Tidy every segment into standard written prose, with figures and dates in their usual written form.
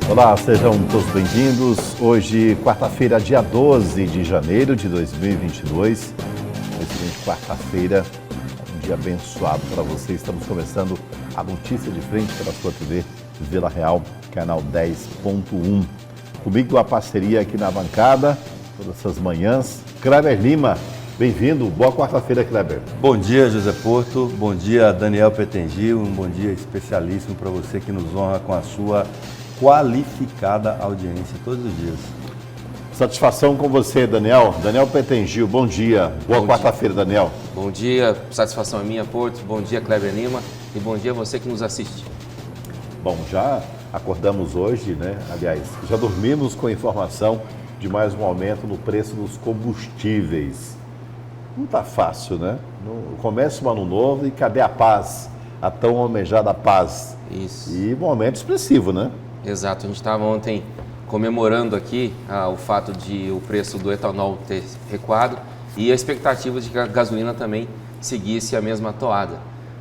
Olá, sejam todos bem-vindos. Hoje, quarta-feira, dia 12 de janeiro de 2022. Excelente quarta-feira, um dia abençoado para você. Estamos começando a notícia de frente pela sua TV Vila Real, canal 10.1. Comigo a parceria aqui na bancada, todas essas manhãs, Kleber Lima. Bem-vindo, boa quarta-feira, Kleber. Bom dia, José Porto, bom dia, Daniel Petengi, um bom dia especialíssimo para você que nos honra com a sua qualificada audiência todos os dias. Satisfação com você, Daniel. Daniel Petengil, bom dia. Boa quarta-feira, Daniel. Bom dia, satisfação é minha, Porto. Bom dia, Kleber Lima. E bom dia a você que nos assiste. Bom, já acordamos hoje, né? Aliás, já dormimos com a informação de mais um aumento no preço dos combustíveis. Não está fácil, né? Começa um ano novo e cadê a paz? A tão almejada paz. Isso. E um aumento expressivo, né? Exato. A gente estava ontem comemorando aqui o fato de o preço do etanol ter recuado e a expectativa de que a gasolina também seguisse a mesma toada.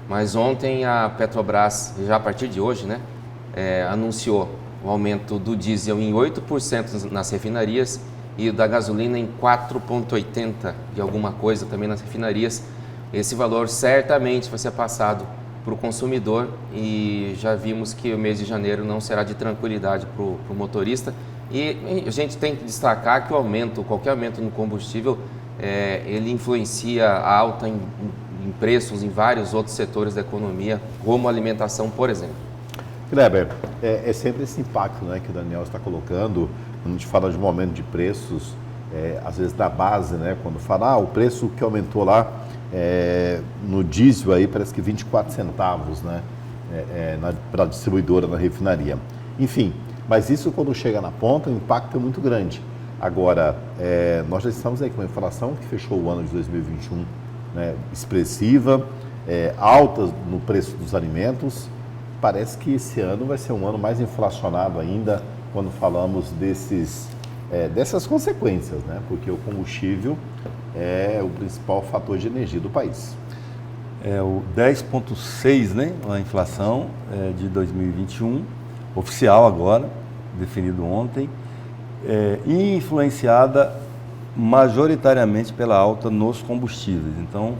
Mas ontem a Petrobras, já a partir de hoje, né, anunciou o aumento do diesel em 8% nas refinarias e da gasolina em 4,80 de alguma coisa também nas refinarias. Esse valor certamente vai ser passado para o consumidor e já vimos que o mês de janeiro não será de tranquilidade para o motorista. E a gente tem que destacar que qualquer aumento no combustível, ele influencia a alta em preços em vários outros setores da economia, como alimentação, por exemplo. Kleber, é sempre esse impacto, né, que o Daniel está colocando. Quando a gente fala de um aumento de preços, às vezes da base, né? Quando fala, o preço que aumentou lá no diesel aí parece que 24 centavos, né? Para a distribuidora, na refinaria. Enfim, mas isso quando chega na ponta, o impacto é muito grande. Agora, nós já estamos aí com uma inflação que fechou o ano de 2021, né, expressiva, alta no preço dos alimentos. Parece que esse ano vai ser um ano mais inflacionado ainda, quando falamos dessas consequências, né? Porque o combustível é o principal fator de energia do país. É o 10,6, né? A inflação de 2021, oficial agora, definido ontem, influenciada majoritariamente pela alta nos combustíveis. Então,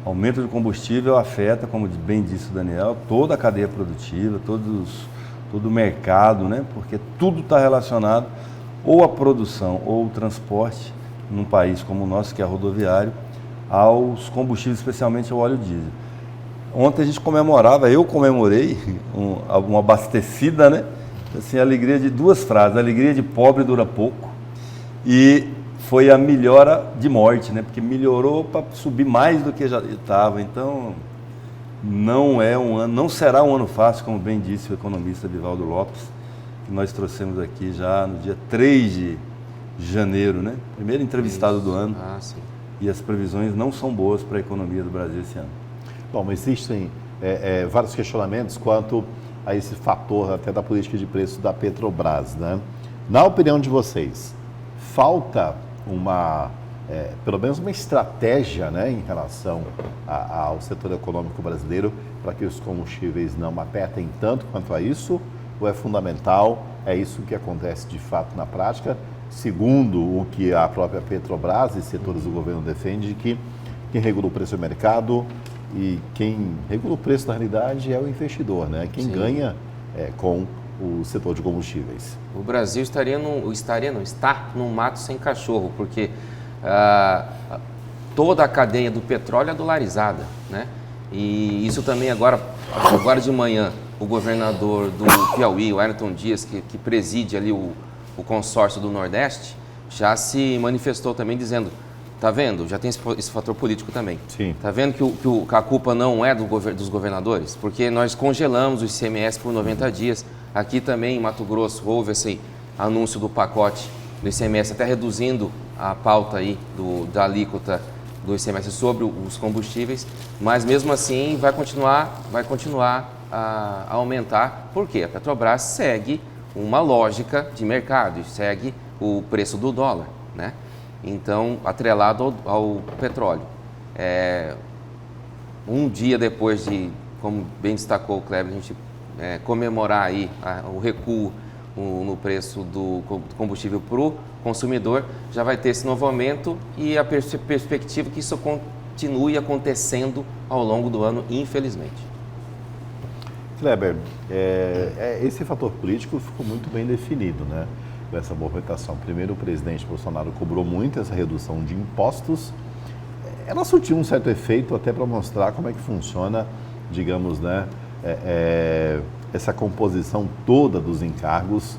aumento do combustível afeta, como bem disse o Daniel, toda a cadeia produtiva, todo o mercado, né? Porque tudo está relacionado ou à produção ou ao transporte, num país como o nosso, que é rodoviário, aos combustíveis, especialmente ao óleo diesel. Ontem a gente eu comemorei uma abastecida, né? Assim, alegria de duas frases: a alegria de pobre dura pouco e foi a melhora de morte, né? Porque melhorou para subir mais do que já estava. Então, não será um ano fácil, como bem disse o economista Vivaldo Lopes, que nós trouxemos aqui já no dia 3 de janeiro, né? Primeiro entrevistado do ano. Sim. E as previsões não são boas para a economia do Brasil esse ano. Bom, mas existem vários questionamentos quanto a esse fator até da política de preço da Petrobras, né? Na opinião de vocês, falta pelo menos uma estratégia, né, em relação ao setor econômico brasileiro para que os combustíveis não apertem tanto quanto a isso? Ou é fundamental, é isso que acontece de fato na prática, segundo o que a própria Petrobras e setores do governo defendem, que quem regula o preço é o mercado e quem regula o preço, na realidade, é o investidor, né? Quem Sim. ganha com o setor de combustíveis. O Brasil está num mato sem cachorro, porque toda a cadeia do petróleo é dolarizada, né? E isso também agora de manhã, o governador do Piauí, o Ayrton Dias, que preside ali o consórcio do Nordeste, já se manifestou também dizendo, tá vendo? Já tem esse fator político também. Sim. Tá vendo que a culpa não é dos governadores? Porque nós congelamos o ICMS por 90 dias. Aqui também em Mato Grosso houve esse anúncio do pacote do ICMS, até reduzindo a pauta aí da alíquota do ICMS sobre os combustíveis, mas mesmo assim vai continuar a aumentar, porque a Petrobras segue uma lógica de mercado, segue o preço do dólar, né? Então, atrelado ao petróleo. Um dia depois de, como bem destacou o Kleber, a gente comemorar aí o recuo no preço do combustível para o consumidor, já vai ter esse novo aumento e a perspectiva que isso continue acontecendo ao longo do ano, infelizmente. Kleber, esse fator político ficou muito bem definido, né? Com essa movimentação. Primeiro, o presidente Bolsonaro cobrou muito essa redução de impostos. Ela surtiu um certo efeito até para mostrar como é que funciona, digamos, né, essa composição toda dos encargos,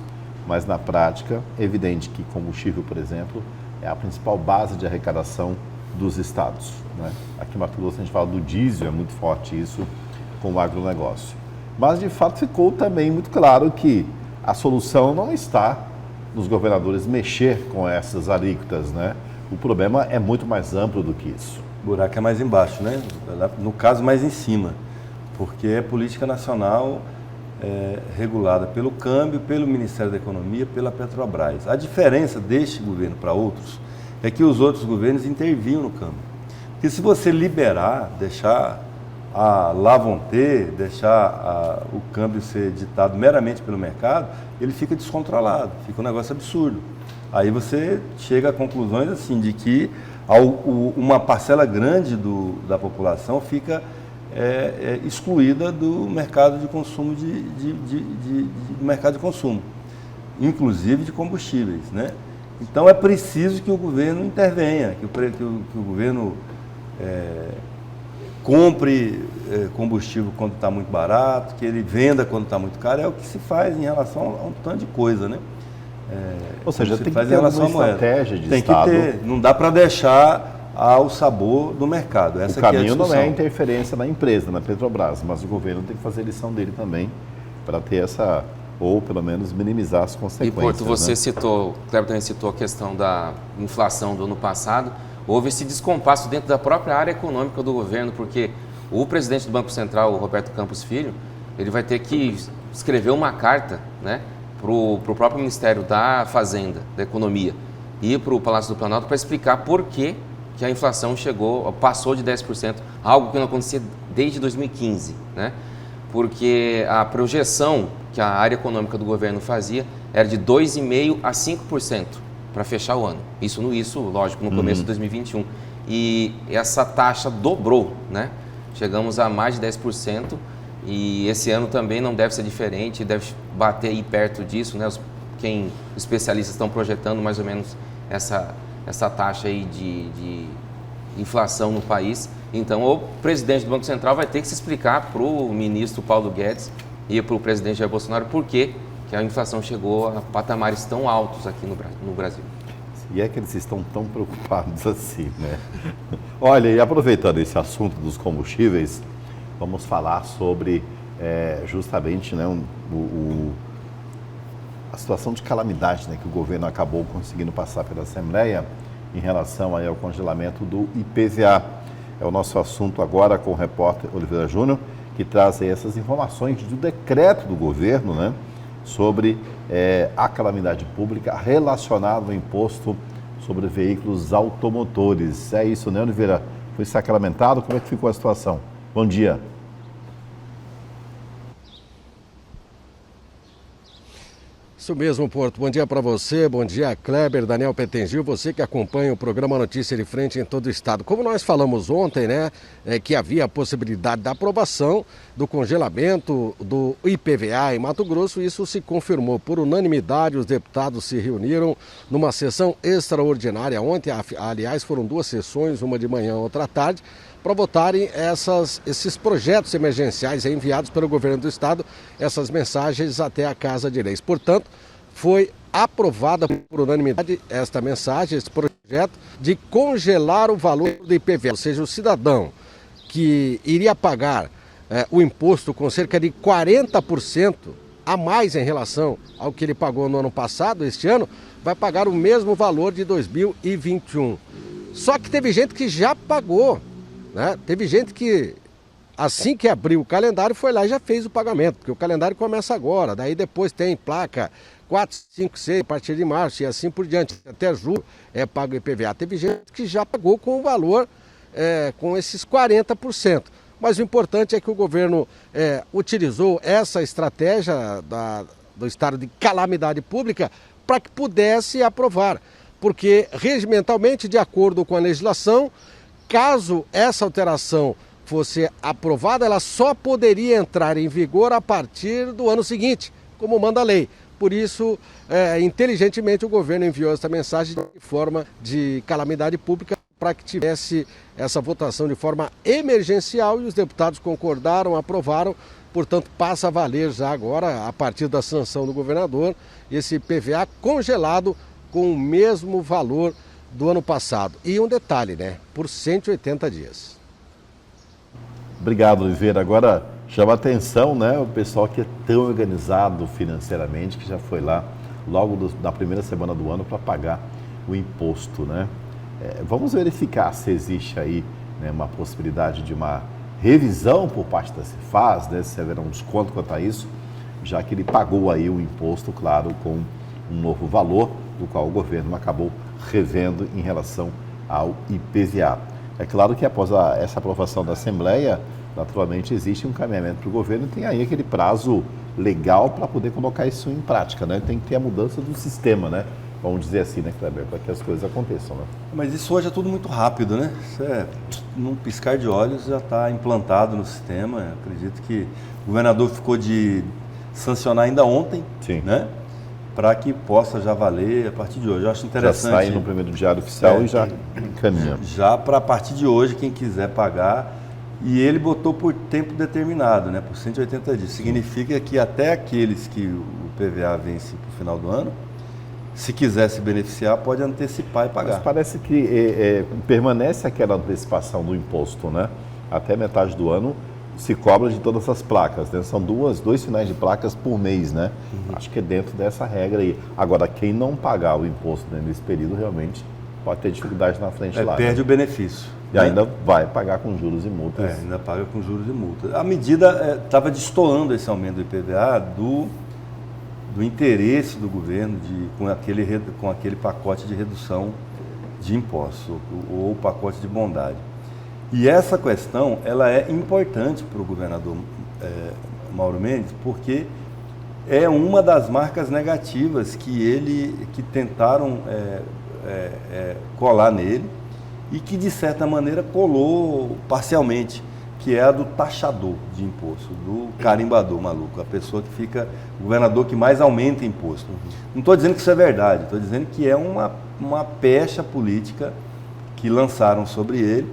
mas na prática é evidente que combustível, por exemplo, é a principal base de arrecadação dos estados, né? Aqui em Mato Grosso a gente fala do diesel, é muito forte isso com o agronegócio. Mas de fato ficou também muito claro que a solução não está nos governadores mexer com essas alíquotas, né? O problema é muito mais amplo do que isso. O buraco é mais embaixo, né? No caso, mais em cima, porque é política nacional regulada pelo câmbio, pelo Ministério da Economia, pela Petrobras. A diferença deste governo para outros é que os outros governos intervinham no câmbio. Porque se você liberar, deixar a lá vão ter, deixar o câmbio ser ditado meramente pelo mercado, ele fica descontrolado, fica um negócio absurdo. Aí você chega a conclusões assim de que uma parcela grande da população fica excluída do mercado de consumo do mercado de consumo, inclusive de combustíveis, né? Então é preciso que o governo intervenha, que o governo compre combustível quando está muito barato, que ele venda quando está muito caro. É o que se faz em relação a um tanto de coisa, né? Ou seja, tem que ter uma estratégia de Estado. Tem que ter, não dá para deixar ao sabor do mercado. Essa o caminho não é a interferência na empresa, na Petrobras, mas o governo tem que fazer a lição dele também para ter essa, ou pelo menos minimizar as consequências. E Porto, você né? citou, o Kleber também citou a questão da inflação do ano passado. Houve esse descompasso dentro da própria área econômica do governo, porque o presidente do Banco Central, o Roberto Campos Filho, ele vai ter que escrever uma carta, né, para o próprio Ministério da Fazenda, da Economia, e para o Palácio do Planalto para explicar por que a inflação passou de 10%, algo que não acontecia desde 2015, né? Porque a projeção que a área econômica do governo fazia era de 2,5% a 5% para fechar o ano. Isso, lógico, no começo de 2021. E essa taxa dobrou, né? Chegamos a mais de 10%. E esse ano também não deve ser diferente, deve bater aí perto disso, né? Os especialistas estão projetando mais ou menos essa taxa aí de inflação no país. Então, o presidente do Banco Central vai ter que se explicar para o ministro Paulo Guedes e para o presidente Jair Bolsonaro por que a inflação chegou a patamares tão altos aqui no Brasil. E é que eles estão tão preocupados assim, né? Olha, e aproveitando esse assunto dos combustíveis, vamos falar sobre justamente, né, a situação de calamidade, né, que o governo acabou conseguindo passar pela Assembleia em relação aí ao congelamento do IPVA. É o nosso assunto agora com o repórter Oliveira Júnior, que traz aí essas informações do decreto do governo, né, sobre a calamidade pública relacionada ao imposto sobre veículos automotores. É isso, né, Oliveira? Foi sacramentado? Como é que ficou a situação? Bom dia. Isso mesmo, Porto. Bom dia para você, bom dia, Kleber, Daniel Petengil, você que acompanha o programa Notícia de Frente em todo o estado. Como nós falamos ontem, né, que havia a possibilidade da aprovação do congelamento do IPVA em Mato Grosso, isso se confirmou por unanimidade. Os deputados se reuniram numa sessão extraordinária ontem, aliás, foram duas sessões, uma de manhã, outra à tarde, para votarem esses projetos emergenciais enviados pelo governo do estado, essas mensagens até a Casa de Leis. Portanto, foi aprovada por unanimidade esta mensagem, esse projeto de congelar o valor do IPVA, ou seja, o cidadão que iria pagar o imposto com cerca de 40% a mais em relação ao que ele pagou no ano passado, este ano, vai pagar o mesmo valor de 2021. Só que teve gente que já pagou, né? Teve gente que, assim que abriu o calendário, foi lá e já fez o pagamento, porque o calendário começa agora, daí depois tem placa 4, 5, 6, a partir de março e assim por diante, até julho é pago o IPVA. Teve gente que já pagou com o valor, com esses 40%. Mas o importante é que o governo utilizou essa estratégia do estado de calamidade pública para que pudesse aprovar. Porque, regimentalmente, de acordo com a legislação, caso essa alteração fosse aprovada, ela só poderia entrar em vigor a partir do ano seguinte, como manda a lei. Por isso, inteligentemente, o governo enviou essa mensagem de forma de calamidade pública para que tivesse essa votação de forma emergencial e os deputados concordaram, aprovaram. Portanto, passa a valer já agora, a partir da sanção do governador, esse PVA congelado com o mesmo valor do ano passado. E um detalhe, né? Por 180 dias. Obrigado, Oliveira. Agora, chama a atenção, né, o pessoal que é tão organizado financeiramente, que já foi lá logo na primeira semana do ano para pagar o imposto, né? Vamos verificar se existe aí, né, uma possibilidade de uma revisão por parte da Cefaz, né, se haverá um desconto quanto a isso, já que ele pagou aí o imposto, claro, com um novo valor, do qual o governo acabou revendo em relação ao IPVA. É claro que após essa aprovação da Assembleia, naturalmente existe um encaminhamento para o governo e tem aí aquele prazo legal para poder colocar isso em prática, né? Tem que ter a mudança do sistema, né? Vamos dizer assim, né, Kleber, para que as coisas aconteçam, né? Mas isso hoje é tudo muito rápido, né? Isso num piscar de olhos já está implantado no sistema. Eu acredito que o governador ficou de sancionar ainda ontem, sim, né? Para que possa já valer a partir de hoje. Eu acho interessante. Já sai no primeiro diário oficial e já caminha. Já para a partir de hoje, quem quiser pagar. E ele botou por tempo determinado, né? Por 180 dias. Significa que até aqueles que o PVA vence para o final do ano, se quiser se beneficiar, pode antecipar e pagar. Mas parece que permanece aquela antecipação do imposto, né? Até metade do ano se cobra de todas as placas, né? São dois finais de placas por mês, né? Uhum. Acho que é dentro dessa regra aí. Agora, quem não pagar o imposto, né, nesse período realmente pode ter dificuldade na frente lá. Perde, né, o benefício. E ainda vai pagar com juros e multas. Ainda paga com juros e multas. A medida estava destoando esse aumento do IPVA do interesse do governo com aquele pacote de redução de impostos, ou pacote de bondade. E essa questão ela é importante para o governador Mauro Mendes, porque é uma das marcas negativas que tentaram colar nele e que, de certa maneira, colou parcialmente, que é a do taxador de imposto, do carimbador maluco, a pessoa que fica, o governador que mais aumenta imposto. Não estou dizendo que isso é verdade, estou dizendo que é uma pecha política que lançaram sobre ele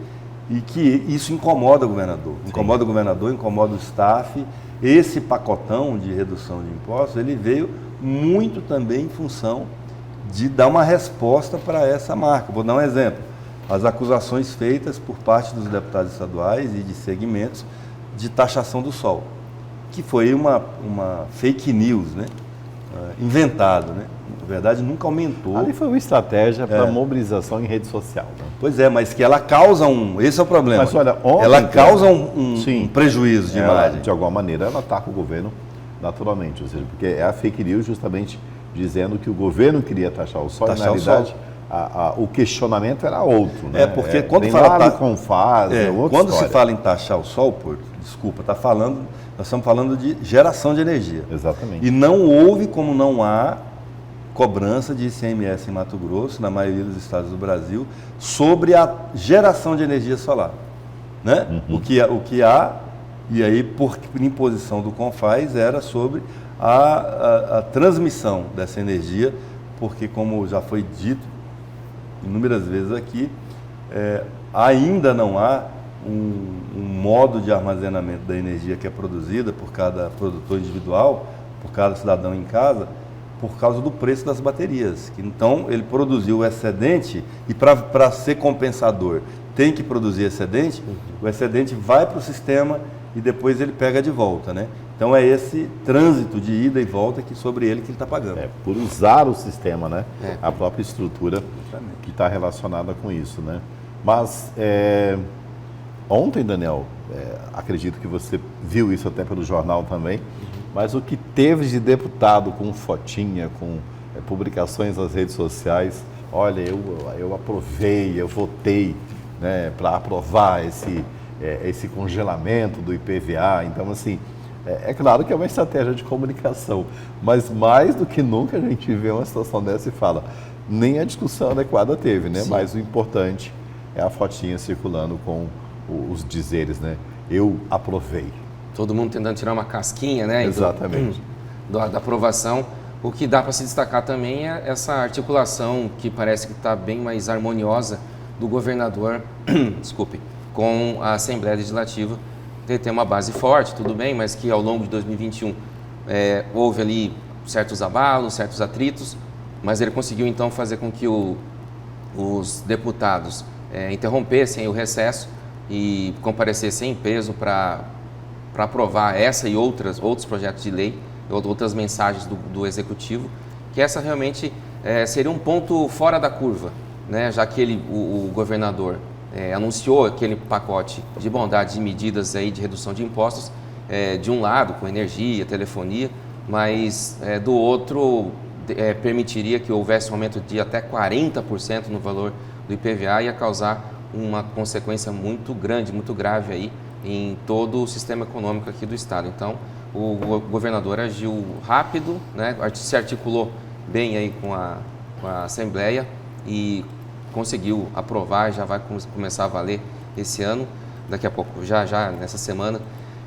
e que isso incomoda o governador. Incomoda o governador, incomoda o staff. Esse pacotão de redução de impostos, ele veio muito também em função de dar uma resposta para essa marca. Vou dar um exemplo. As acusações feitas por parte dos deputados estaduais e de segmentos de taxação do sol, que foi uma fake news, né? Inventado, né? Na verdade, nunca aumentou. Ali foi uma estratégia para mobilização em rede social, né? Pois é, mas que ela causa esse é o problema. Mas olha, ontem, ela causa um prejuízo de imagem. De alguma maneira, ela ataca o governo naturalmente, ou seja, porque é a fake news justamente dizendo que o governo queria taxar o sol, e na realidade o questionamento era outro, né? Porque quando fala quando se fala em taxar o sol, Porto, desculpa, nós estamos falando de geração de energia. Exatamente. E não houve, como não há, cobrança de ICMS em Mato Grosso, na maioria dos estados do Brasil, sobre a geração de energia solar, né? Uhum. O que há, e aí por imposição do CONFAS, era sobre a transmissão dessa energia, porque, como já foi dito inúmeras vezes aqui, ainda não há um modo de armazenamento da energia que é produzida por cada produtor individual, por cada cidadão em casa, por causa do preço das baterias. Então, ele produziu o excedente e, para ser compensador, tem que produzir excedente, o excedente vai para o sistema e depois ele pega de volta, né? Então, é esse trânsito de ida e volta sobre ele que ele está pagando. Por usar o sistema, né? A própria estrutura que está relacionada com isso, né? Mas, ontem, Daniel, acredito que você viu isso até pelo jornal também, mas o que teve de deputado com fotinha, com publicações nas redes sociais, olha, eu aprovei, eu votei, né, para aprovar esse congelamento do IPVA. Então, assim, É claro que é uma estratégia de comunicação, mas mais do que nunca a gente vê uma situação dessa e fala, nem a discussão adequada teve, né? Mas o importante é a fotinha circulando com os dizeres, né? Eu aprovei. Todo mundo tentando tirar uma casquinha, né? Exatamente. Da aprovação. O que dá para se destacar também é essa articulação que parece que está bem mais harmoniosa do governador, desculpe, com a Assembleia Legislativa. Tem uma base forte, tudo bem, mas que ao longo de 2021 houve ali certos abalos, certos atritos, mas ele conseguiu então fazer com que os deputados interrompessem o recesso e comparecessem em peso para aprovar essa e outros projetos de lei, outras mensagens do Executivo, que essa realmente seria um ponto fora da curva, né? Já que o governador anunciou aquele pacote de bondade de medidas aí de redução de impostos, de um lado com energia, telefonia, mas do outro permitiria que houvesse um aumento de até 40% no valor do IPVA, ia causar uma consequência muito grande, muito grave aí em todo o sistema econômico aqui do estado. Então, o governador agiu rápido, né, se articulou bem aí com a Assembleia e conseguiu aprovar, já vai começar a valer esse ano, daqui a pouco, já nessa semana.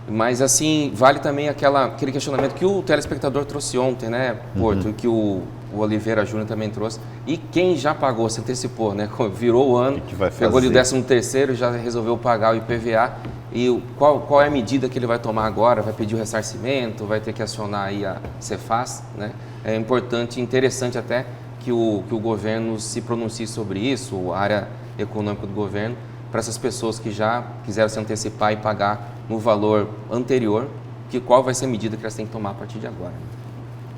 Mas assim, vale também aquele questionamento que o telespectador trouxe ontem, né, Porto, que o Oliveira Júnior também trouxe. E quem já pagou, se antecipou, né, virou o ano, pegou ali o 13º, já resolveu pagar o IPVA. E qual é a medida que ele vai tomar agora? Vai pedir o ressarcimento? Vai ter que acionar aí a Cefaz, né? É importante, interessante até que o governo se pronuncie sobre isso, a área econômica do governo, para essas pessoas que já quiseram se antecipar e pagar no valor anterior, qual vai ser a medida que elas têm que tomar a partir de agora.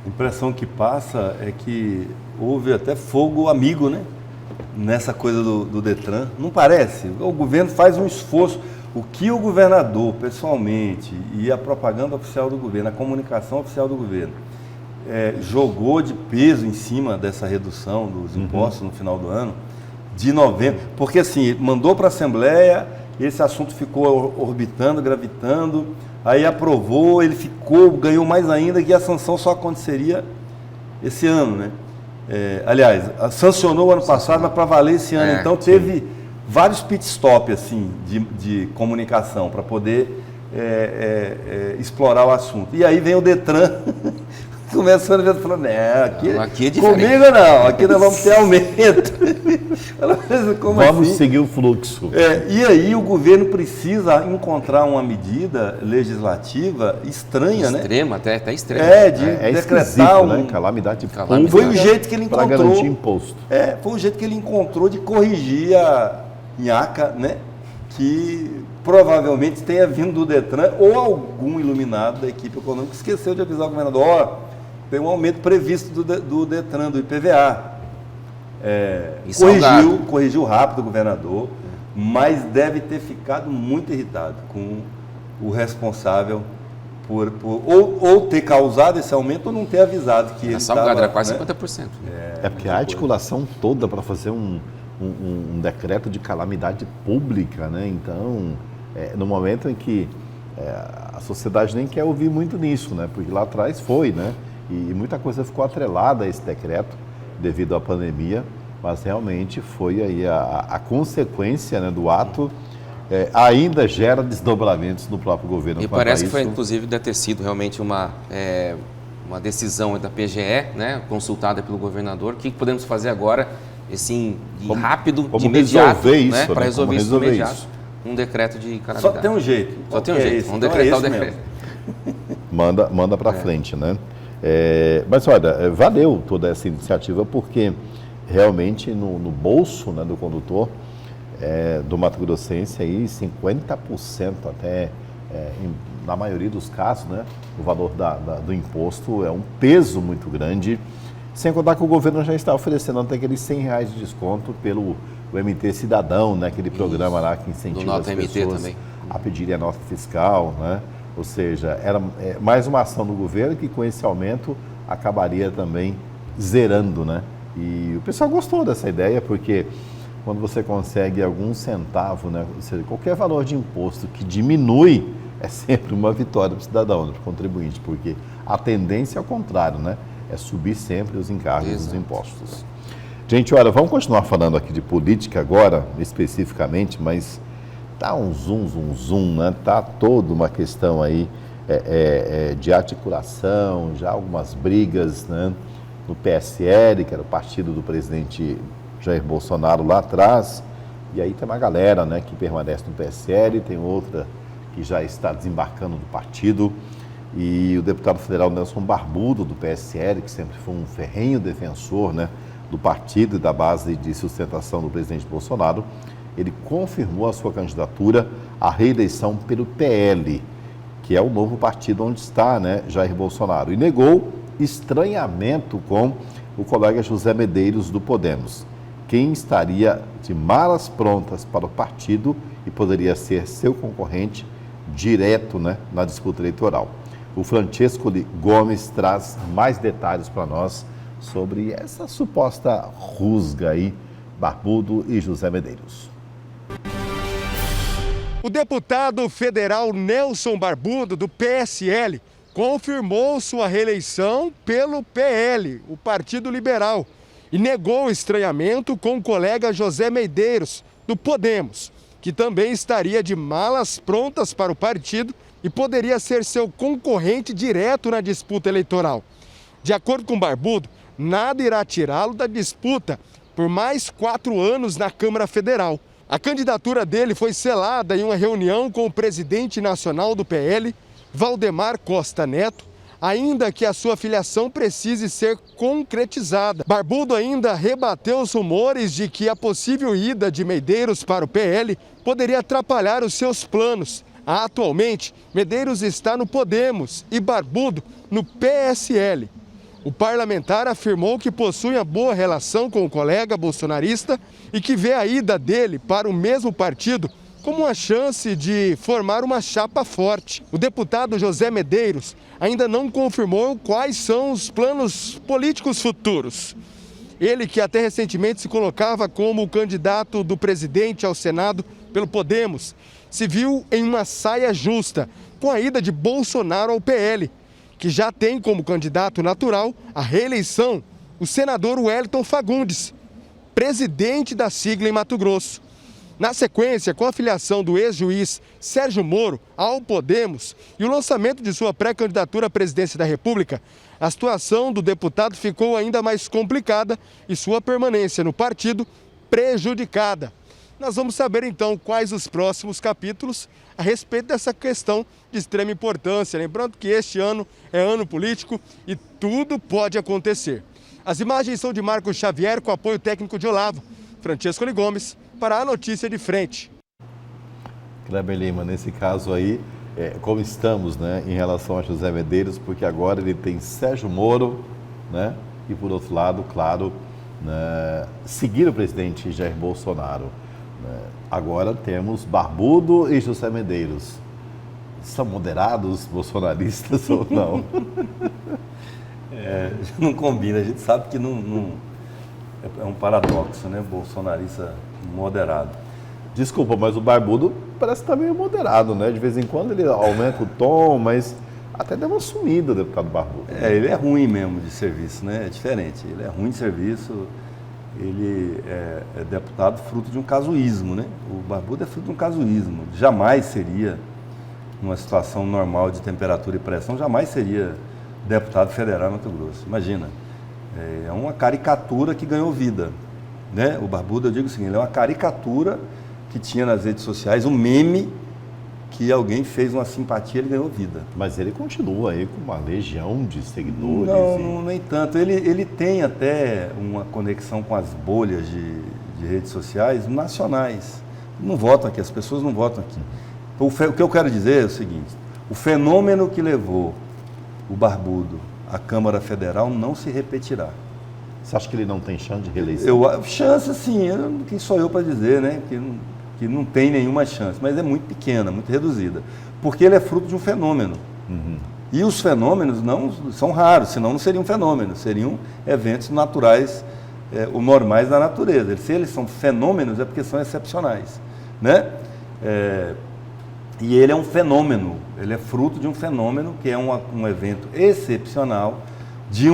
A impressão que passa é que houve até fogo amigo, né? Nessa coisa do Detran. Não parece? O governo faz um esforço. O que o governador, pessoalmente, e a propaganda oficial do governo, a comunicação oficial do governo, jogou de peso em cima dessa redução dos impostos no final do ano, de novembro, porque assim, mandou para a Assembleia, esse assunto ficou orbitando, gravitando, aí aprovou, ele ganhou mais ainda, que a sanção só aconteceria esse ano, né? Aliás, sancionou o ano passado, mas para valer esse ano, então teve vários pit stop assim, de comunicação para poder explorar o assunto. E aí vem o Detran começando a falar, aqui é diferente. Comigo não, aqui nós vamos ter aumento. Vamos seguir o fluxo. E aí o governo precisa encontrar uma medida legislativa estranha, extrema, né? Até extrema. De decretar né? Calamidade pública. Foi o jeito que ele encontrou. Para garantir imposto. Foi o jeito que ele encontrou de corrigir a nhaca, né? Que provavelmente tenha vindo do Detran ou algum iluminado da equipe econômica que esqueceu de avisar o governador, tem um aumento previsto do Detran, do IPVA. Corrigiu rápido o governador, mas deve ter ficado muito irritado com o responsável ou ter causado esse aumento ou não ter avisado que ele estava... Era quase 50%. Porque a articulação toda para fazer um decreto de calamidade pública, né? Então, no momento em que a sociedade nem quer ouvir muito nisso, né? Porque lá atrás foi, né? E muita coisa ficou atrelada a esse decreto devido à pandemia, mas realmente foi aí a consequência, né, do ato, ainda gera desdobramentos no próprio governo. E parece que foi, inclusive, deve ter sido realmente uma decisão da PGE, né, consultada pelo governador. O que podemos fazer agora, assim, rápido, de imediato, né, para resolver isso de imediato, um decreto de calamidade. Só tem um jeito. Só tem um jeito, vamos decretar o decreto. Manda para frente, né? Mas olha, valeu toda essa iniciativa porque realmente no bolso, né, do condutor do Mato Grossense aí 50% até na maioria dos casos, né, o valor do imposto é um peso muito grande, sem contar que o governo já está oferecendo até aqueles R$100 de desconto pelo MT Cidadão, né, aquele programa lá que incentiva as pessoas a pedirem a nota fiscal, né? Ou seja, era mais uma ação do governo que com esse aumento acabaria também zerando, né? E o pessoal gostou dessa ideia porque quando você consegue algum centavo, né? Ou seja, qualquer valor de imposto que diminui é sempre uma vitória para o cidadão, para o contribuinte, porque a tendência é ao contrário, né? É subir sempre os encargos dos impostos. Gente, olha, vamos continuar falando aqui de política agora, especificamente, mas tá um zoom, né? Tá toda uma questão aí de articulação, já algumas brigas, né? No PSL, que era o partido do presidente Jair Bolsonaro lá atrás, e aí tem uma galera, né, que permanece no PSL, tem outra que já está desembarcando do partido, e o deputado federal Nelson Barbudo, do PSL, que sempre foi um ferrenho defensor, né, do partido e da base de sustentação do presidente Bolsonaro, ele confirmou a sua candidatura à reeleição pelo PL, que é o novo partido onde está, né, Jair Bolsonaro, e negou estranhamento com o colega José Medeiros do Podemos, quem estaria de malas prontas para o partido e poderia ser seu concorrente direto, né, na disputa eleitoral. O Francesco Gomes traz mais detalhes para nós sobre essa suposta rusga aí, Barbudo e José Medeiros. O deputado federal Nelson Barbudo, do PSL, confirmou sua reeleição pelo PL, o Partido Liberal, e negou o estranhamento com o colega José Medeiros, do Podemos, que também estaria de malas prontas para o partido e poderia ser seu concorrente direto na disputa eleitoral. De acordo com Barbudo, nada irá tirá-lo da disputa por mais 4 anos na Câmara Federal. A candidatura dele foi selada em uma reunião com o presidente nacional do PL, Valdemar Costa Neto, ainda que a sua filiação precise ser concretizada. Barbudo ainda rebateu os rumores de que a possível ida de Medeiros para o PL poderia atrapalhar os seus planos. Atualmente, Medeiros está no Podemos e Barbudo no PSL. O parlamentar afirmou que possui uma boa relação com o colega bolsonarista e que vê a ida dele para o mesmo partido como uma chance de formar uma chapa forte. O deputado José Medeiros ainda não confirmou quais são os planos políticos futuros. Ele, que até recentemente se colocava como o candidato do presidente ao Senado pelo Podemos, se viu em uma saia justa com a ida de Bolsonaro ao PL, que já tem como candidato natural à reeleição o senador Wellington Fagundes, presidente da sigla em Mato Grosso. Na sequência, com a filiação do ex-juiz Sérgio Moro ao Podemos e o lançamento de sua pré-candidatura à presidência da República, a situação do deputado ficou ainda mais complicada e sua permanência no partido prejudicada. Nós vamos saber então quais os próximos capítulos a respeito dessa questão de extrema importância. Lembrando que este ano é ano político e tudo pode acontecer. As imagens são de Marcos Xavier com apoio técnico de Olavo. Francesco Gomes para a Notícia de Frente. Kleber Lima, nesse caso aí, como estamos, né, em relação a José Medeiros, porque agora ele tem Sérgio Moro, né, e por outro lado, claro, né, seguir o presidente Jair Bolsonaro. Agora temos Barbudo e José Medeiros. São moderados bolsonaristas ou não? Não combina, a gente sabe que não é um paradoxo, né? Bolsonarista moderado. Desculpa, mas o Barbudo parece que está meio moderado, né? De vez em quando ele aumenta o tom, mas até deu uma sumida o deputado Barbudo. Ele é ruim mesmo de serviço, né? É diferente, ele é ruim de serviço. Ele é deputado fruto de um casuísmo, né? O Barbudo é fruto de um casuísmo. Jamais seria, numa situação normal de temperatura e pressão, jamais seria deputado federal em Mato Grosso. Imagina, é uma caricatura que ganhou vida, né? O Barbudo, eu digo o seguinte, ele é uma caricatura que tinha nas redes sociais, um meme que alguém fez uma simpatia, ele ganhou vida. Mas ele continua aí com uma legião de seguidores. Não, nem tanto. Ele tem até uma conexão com as bolhas de redes sociais nacionais. Não votam aqui, as pessoas não votam aqui. Então, o que eu quero dizer é o seguinte, o fenômeno que levou o Barbudo à Câmara Federal não se repetirá. Você acha que ele não tem chance de reeleição? Chance, sim. Quem sou eu para dizer, né? Que não tem nenhuma chance, mas é muito pequena, muito reduzida, porque ele é fruto de um fenômeno. Uhum. E os fenômenos não são raros, senão não seriam fenômenos, seriam eventos naturais, ou normais da natureza. Se eles são fenômenos, é porque são excepcionais, né? E ele é um fenômeno, ele é fruto de um fenômeno que é um evento excepcional de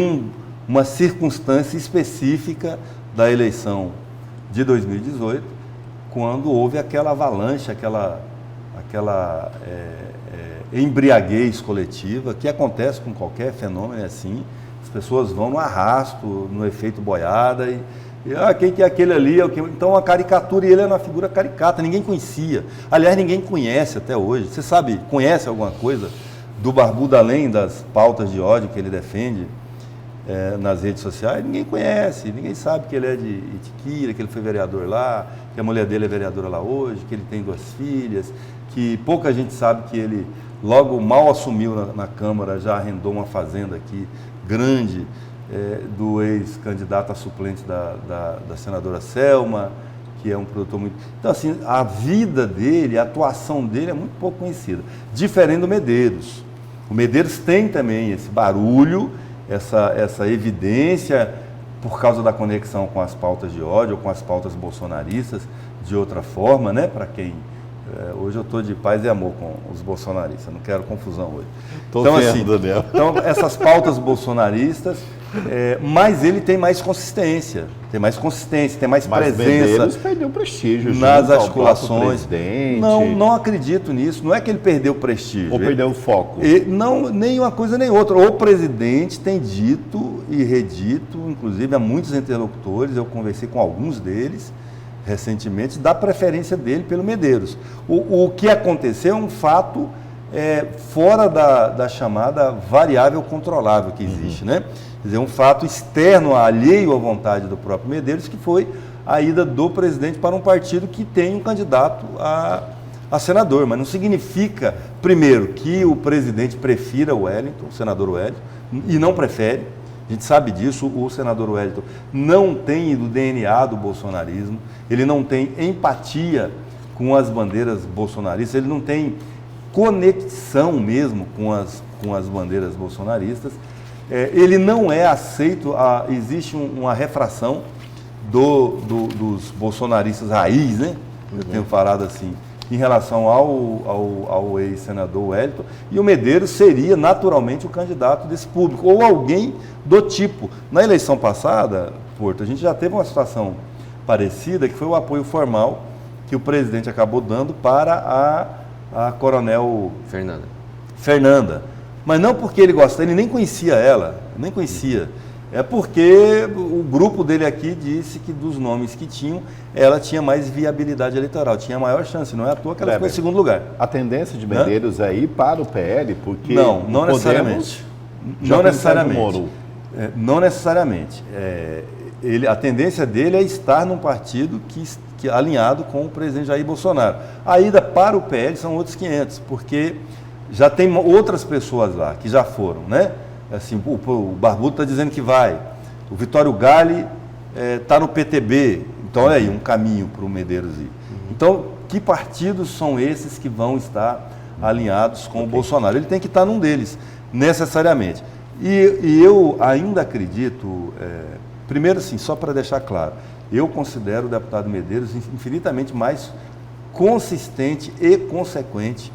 uma circunstância específica da eleição de 2018, quando houve aquela avalanche, aquela embriaguez coletiva que acontece com qualquer fenômeno assim. As pessoas vão no arrasto, no efeito boiada quem que é aquele ali? Então a caricatura, e ele era uma figura caricata, ninguém conhecia. Aliás, ninguém conhece até hoje. Você sabe, conhece alguma coisa do Barbudo além das pautas de ódio que ele defende nas redes sociais? Ninguém conhece, ninguém sabe que ele é de Itiquira, que ele foi vereador lá, que a mulher dele é vereadora lá hoje, que ele tem 2 filhas, que pouca gente sabe que ele logo mal assumiu na Câmara, já arrendou uma fazenda aqui grande, do ex-candidato a suplente da senadora Selma, que é um produtor muito... Então, assim, a vida dele, a atuação dele é muito pouco conhecida. Diferente do Medeiros. O Medeiros tem também esse barulho, essa evidência, por causa da conexão com as pautas de ódio, ou com as pautas bolsonaristas, de outra forma, né? Para quem... hoje eu estou de paz e amor com os bolsonaristas, não quero confusão hoje. Então, essas pautas bolsonaristas, mas ele tem mais consistência, tem mais presença. Medeiros perdeu prestígio nas articulações. Não acredito nisso, não é que ele perdeu prestígio. Ou perdeu o foco. Não, nem uma coisa nem outra. O presidente tem dito e redito, inclusive a muitos interlocutores, eu conversei com alguns deles, recentemente, da preferência dele pelo Medeiros. O que aconteceu é um fato fora da chamada variável controlável que existe, né? Quer dizer, um fato externo, alheio à vontade do próprio Medeiros, que foi a ida do presidente para um partido que tem um candidato a senador. Mas não significa, primeiro, que o presidente prefira o Wellington, o senador Wellington, e não prefere. A gente sabe disso, o senador Wellington não tem do DNA do bolsonarismo, ele não tem empatia com as bandeiras bolsonaristas, ele não tem conexão mesmo com as bandeiras bolsonaristas, ele não é aceito, existe uma refração dos bolsonaristas raiz, né? Eu tenho falado assim, em relação ao ex-senador Wellington, e o Medeiros seria naturalmente o candidato desse público, ou alguém do tipo. Na eleição passada, Porto, a gente já teve uma situação parecida, que foi o apoio formal que o presidente acabou dando para a coronel Fernanda. Mas não porque ele gosta, ele nem conhecia ela, nem conhecia. É porque o grupo dele aqui disse que dos nomes que tinham, ela tinha mais viabilidade eleitoral, tinha maior chance, não é à toa que ela ficou em segundo lugar. A tendência de Medeiros é ir para o PL, porque não necessariamente. Não necessariamente. Não necessariamente. A tendência dele é estar num partido que alinhado com o presidente Jair Bolsonaro. A ida para o PL são outros 500, porque já tem outras pessoas lá que já foram, né? Assim, o Barbudo está dizendo que vai, o Vitório Gale está no PTB, então olha aí, um caminho para o Medeiros ir. Então, que partidos são esses que vão estar alinhados com o Bolsonaro? Ele tem que estar num deles, necessariamente. E eu ainda acredito, primeiro assim, só para deixar claro, eu considero o deputado Medeiros infinitamente mais consistente e consequente,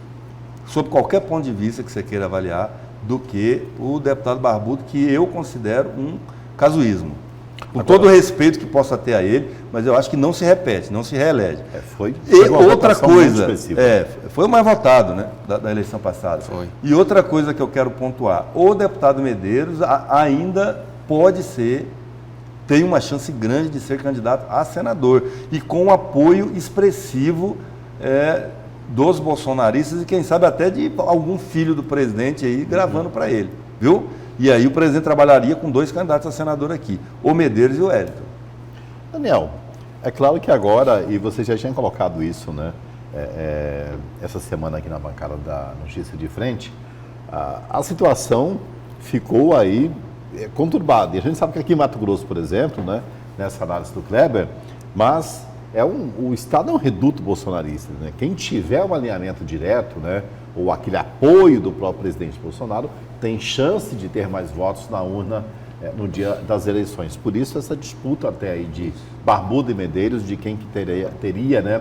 sob qualquer ponto de vista que você queira avaliar, do que o deputado Barbudo, que eu considero um casuísmo. Com todo o respeito que possa ter a ele, mas eu acho que não se repete, não se reelege. E outra coisa, foi o mais votado, né, da eleição passada. Foi. E outra coisa que eu quero pontuar, o deputado Medeiros ainda tem uma chance grande de ser candidato a senador, e com apoio expressivo dos bolsonaristas e quem sabe até de algum filho do presidente aí gravando para ele, viu? E aí o presidente trabalharia com 2 candidatos a senador aqui, o Medeiros e o Wellington. Daniel, é claro que agora, e você já tinha colocado isso, né, essa semana aqui na bancada da Notícia de Frente, a situação ficou aí conturbada. E a gente sabe que aqui em Mato Grosso, por exemplo, né, nessa análise do Kleber, mas o Estado é um reduto bolsonarista, né? Quem tiver um alinhamento direto, né, ou aquele apoio do próprio presidente Bolsonaro, tem chance de ter mais votos na urna no dia das eleições. Por isso essa disputa até aí de Barbudo e Medeiros, de quem que teria né,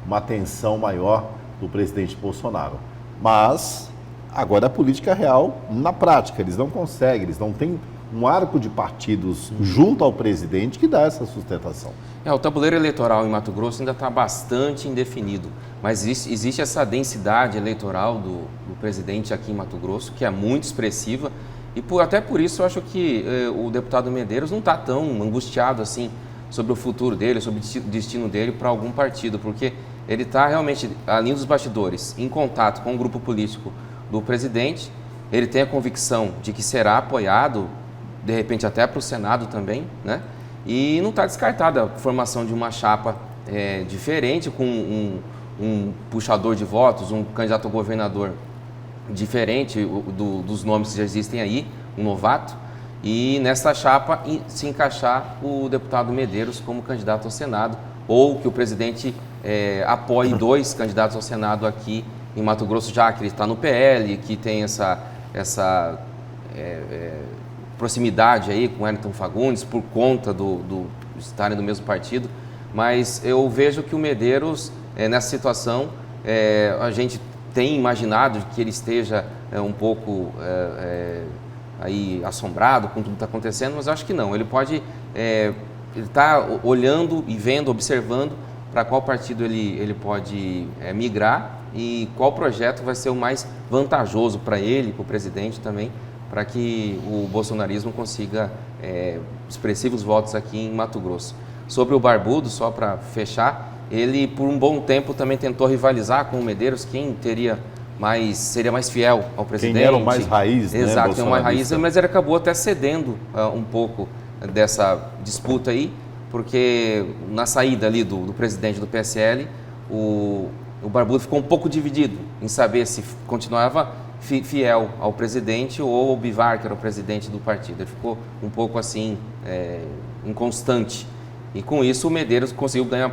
uma atenção maior do presidente Bolsonaro. Mas agora a política real na prática, eles não conseguem, eles não têm um arco de partidos junto ao presidente que dá essa sustentação. O tabuleiro eleitoral em Mato Grosso ainda está bastante indefinido, mas existe essa densidade eleitoral do presidente aqui em Mato Grosso, que é muito expressiva, e até por isso eu acho que o deputado Medeiros não está tão angustiado assim sobre o futuro dele, sobre o destino dele para algum partido, porque ele está realmente, além dos bastidores, em contato com o grupo político do presidente, ele tem a convicção de que será apoiado, de repente até para o Senado também, né? E não está descartada a formação de uma chapa diferente, com um puxador de votos, um candidato a governador diferente dos nomes que já existem aí, um novato, e nessa chapa se encaixar o deputado Medeiros como candidato ao Senado, ou que o presidente apoie 2 candidatos ao Senado aqui em Mato Grosso, já que ele está no PL, que tem essa proximidade aí com Wellington Fagundes, por conta do estarem do mesmo partido, mas eu vejo que o Medeiros, nessa situação, a gente tem imaginado que ele esteja um pouco aí assombrado com tudo que está acontecendo, mas eu acho que não, ele pode, ele está olhando e vendo, observando para qual partido ele pode migrar e qual projeto vai ser o mais vantajoso para ele, para o presidente também, para que o bolsonarismo consiga expressivos votos aqui em Mato Grosso. Sobre o Barbudo, só para fechar, ele por um bom tempo também tentou rivalizar com o Medeiros, quem seria mais fiel ao presidente. Quem era o mais raiz, Exato, né, tem mais raiz, mas ele acabou até cedendo um pouco dessa disputa aí, porque na saída ali do presidente do PSL, o Barbudo ficou um pouco dividido em saber se continuava fiel ao presidente ou ao Bivar, que era o presidente do partido. Ele ficou um pouco assim, inconstante. E com isso o Medeiros conseguiu ganhar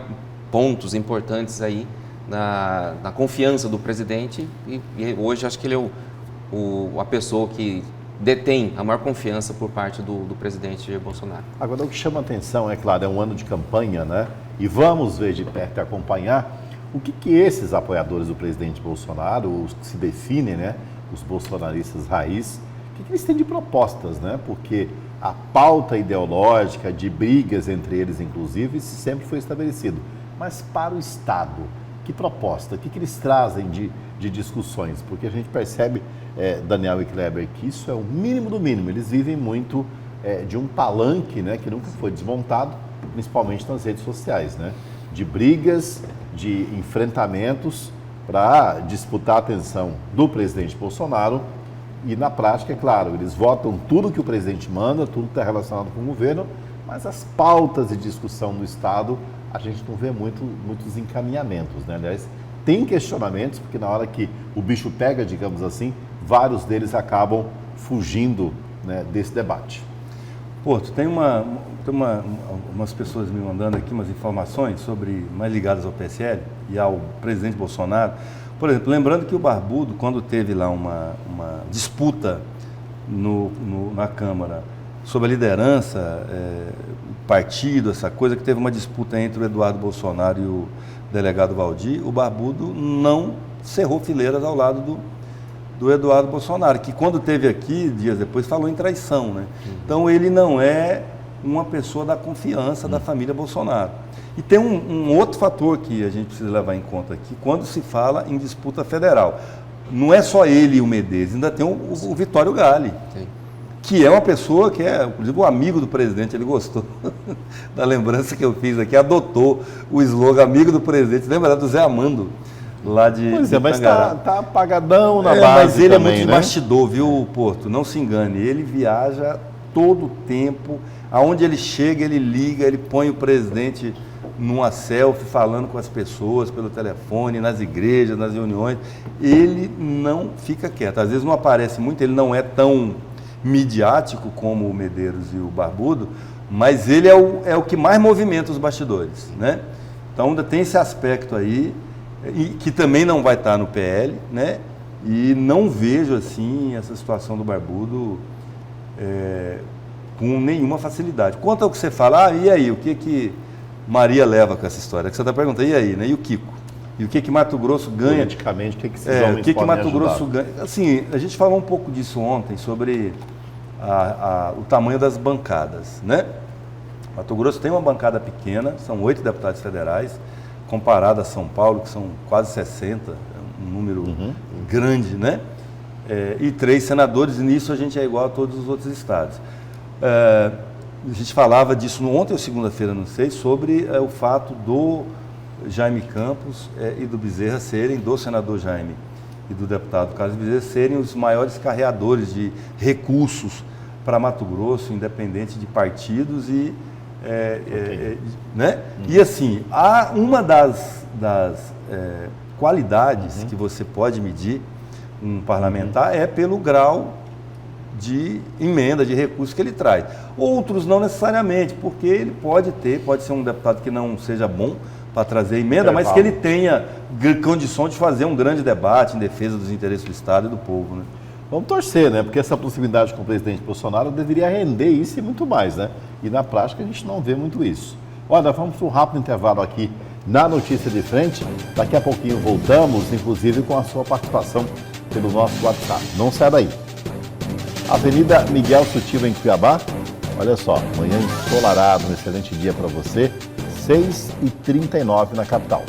pontos importantes aí na confiança do presidente e hoje acho que ele é a pessoa que detém a maior confiança por parte do presidente Jair Bolsonaro. Agora, o que chama atenção, é claro, é um ano de campanha, né? E vamos ver de perto e acompanhar o que esses apoiadores do presidente Bolsonaro, os que se definem, né? Os bolsonaristas raiz, o que eles têm de propostas, né? Porque a pauta ideológica de brigas entre eles, inclusive, sempre foi estabelecido. Mas para o Estado, que proposta? O que eles trazem de discussões? Porque a gente percebe, Daniel e Kleber, que isso é o mínimo do mínimo. Eles vivem muito de um palanque, né, que nunca foi desmontado, principalmente nas redes sociais, né? De brigas, de enfrentamentos para disputar a atenção do presidente Bolsonaro. E na prática, é claro, eles votam tudo que o presidente manda, tudo que está relacionado com o governo, mas as pautas de discussão do Estado, a gente não vê muitos encaminhamentos, né? Aliás, tem questionamentos, porque na hora que o bicho pega, digamos assim, vários deles acabam fugindo, né, desse debate. Porto, tem umas pessoas me mandando aqui umas informações mais ligadas ao PSL e ao presidente Bolsonaro. Por exemplo, lembrando que o Barbudo, quando teve lá uma disputa na Câmara sobre a liderança, partido, essa coisa, que teve uma disputa entre o Eduardo Bolsonaro e o delegado Valdir, o Barbudo não cerrou fileiras ao lado do Eduardo Bolsonaro, que quando teve aqui, dias depois, falou em traição, né? Então ele não é uma pessoa da confiança da família Bolsonaro. E tem um outro fator que a gente precisa levar em conta aqui, quando se fala em disputa federal. Não é só ele e o Medeiros, ainda tem o Vitório Gale, sim, que é uma pessoa que é, inclusive, o amigo do presidente. Ele gostou da lembrança que eu fiz aqui, adotou o slogan amigo do presidente, lembra do Zé Amando, lá de Pois é, mas tá apagadão na base. Mas ele também, é muito né? bastidor, viu, Porto? Não se engane, ele viaja todo o tempo, aonde ele chega, ele liga, ele põe o presidente numa selfie, falando com as pessoas pelo telefone, nas igrejas, nas reuniões. Ele não fica quieto. Às vezes não aparece muito, ele não é tão midiático como o Medeiros e o Barbudo, mas ele é o que mais movimenta os bastidores, né? Então ainda tem esse aspecto aí, e que também não vai estar no PL, né? E não vejo assim essa situação do Barbudo com nenhuma facilidade. Quanto ao que você fala, e aí, o que Maria leva com essa história? Que você está perguntando, e aí, né? E o Kiko? E o que Mato Grosso ganha? Politicamente, o que esses o homens que podem Mato ajudar? Grosso ganha? Assim, a gente falou um pouco disso ontem, sobre o tamanho das bancadas, né? Mato Grosso tem uma bancada pequena, são 8 deputados federais, comparado a São Paulo, que são quase 60, um número grande, né? E 3 senadores, e nisso a gente é igual a todos os outros estados. A gente falava disso ontem ou segunda-feira, não sei, sobre o fato do Jaime Campos e do Bezerra serem, do senador Jaime e do deputado Carlos Bezerra, serem os maiores carreadores de recursos para Mato Grosso, independente de partidos né? E assim, uma das qualidades que você pode medir um parlamentar é pelo grau de emenda, de recursos que ele traz. Outros não necessariamente, porque ele pode ser um deputado que não seja bom para trazer emenda, mas que ele tenha condições de fazer um grande debate em defesa dos interesses do Estado e do povo, né? Vamos torcer, né? Porque essa proximidade com o presidente Bolsonaro deveria render isso e muito mais, né? E na prática a gente não vê muito isso. Olha, vamos para um rápido intervalo aqui na Notícia de Frente. Daqui a pouquinho voltamos, inclusive com a sua participação pelo nosso WhatsApp. Não sai daí. Avenida Miguel Sutil, em Cuiabá. Olha só, manhã ensolarado, um excelente dia para você. 6h39 na capital.